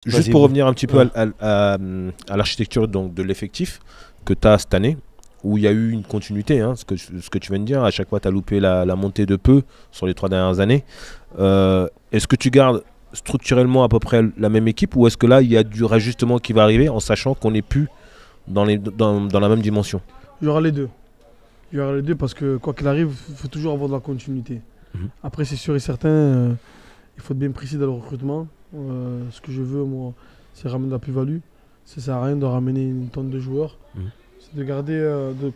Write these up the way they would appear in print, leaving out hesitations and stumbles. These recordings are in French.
Juste pour revenir un petit peu à l'architecture de l'effectif que tu as cette année, où il y a eu une continuité, hein, ce que tu viens de dire, à chaque fois tu as loupé la montée de peu sur les 3 dernières années. Est-ce que tu gardes structurellement à peu près la même équipe ou est-ce que là il y a du rajustement qui va arriver en sachant qu'on n'est plus dans la même dimension? Il y aura les deux. Il y aura les deux parce que quoi qu'il arrive, il faut toujours avoir de la continuité. Mhm. Après, c'est sûr et certain, il faut être bien précis dans le recrutement. Ce que je veux, moi, c'est ramener de la plus-value. Ça sert à rien de ramener une tonne de joueurs. Mhm. C'est de garder, de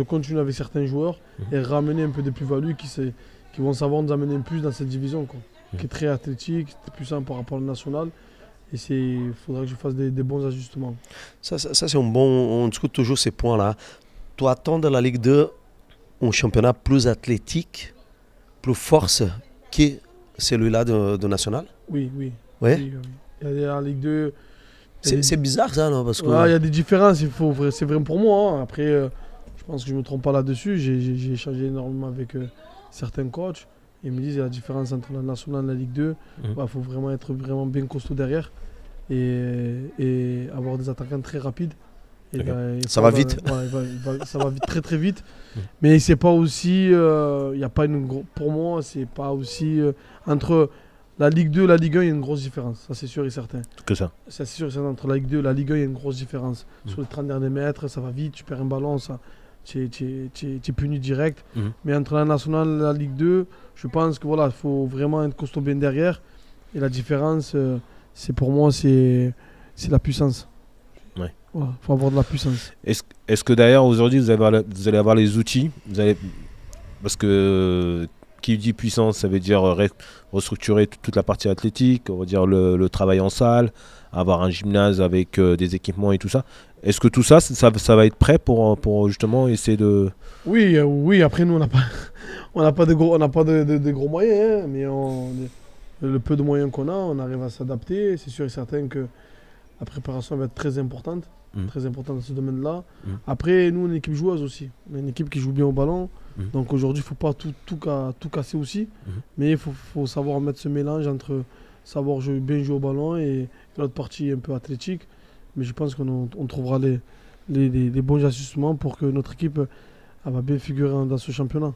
continuer avec certains joueurs et ramener un peu de plus-value qui vont savoir nous amener plus dans cette division, quoi, qui est très athlétique, c'est plus simple par rapport au national. Et il faudra que je fasse des bons ajustements. Ça, c'est un bon. On discute toujours ces points-là. Tu attends de la Ligue 2 un championnat plus athlétique, plus force que celui-là de national? Oui, oui. Ouais. Oui, oui. Il y a la Ligue 2. C'est bizarre ça, non? Parce que... Il y a des différences, c'est vrai pour moi, hein. Après, je pense que je ne me trompe pas là-dessus. J'ai échangé énormément avec certains coachs. Ils me disent qu'il y a la différence entre la nationale et la Ligue 2. Il faut vraiment être vraiment bien costaud derrière et avoir des attaquants très rapides. Et Okay. ça va vite. Ça va vite, très très vite. Mais c'est pas aussi. Y a pas pour moi, c'est pas aussi. Entre la Ligue 2 et la Ligue 1, il y a une grosse différence. Ça, c'est sûr et certain. Que ça. Ça, c'est sûr et certain. Entre la Ligue 2 et la Ligue 1, il y a une grosse différence. Sur les 30 derniers mètres, ça va vite. Tu perds un ballon, tu es puni direct. Mais entre la nationale et la Ligue 2, je pense que voilà, faut vraiment être costaud bien derrière. Et la différence, c'est pour moi, c'est la puissance. Ouais. Voilà, faut avoir de la puissance. Est-ce que d'ailleurs aujourd'hui vous allez avoir les outils, parce que qui dit puissance, ça veut dire restructurer toute la partie athlétique, on va dire le travail en salle, avoir un gymnase avec des équipements et tout ça. Est-ce que tout ça, ça va être prêt pour justement essayer de... Oui, oui. Après nous on n'a pas de gros moyens, hein, mais le peu de moyens qu'on a, on arrive à s'adapter. C'est sûr et certain que la préparation va être très importante dans ce domaine-là. Après, nous, on est une équipe joueuse aussi. On est une équipe qui joue bien au ballon. Donc aujourd'hui, il ne faut pas tout casser aussi. Mais il faut savoir mettre ce mélange entre savoir bien jouer au ballon et l'autre partie un peu athlétique. Mais je pense qu'on trouvera les bons ajustements pour que notre équipe elle va bien figurer dans ce championnat.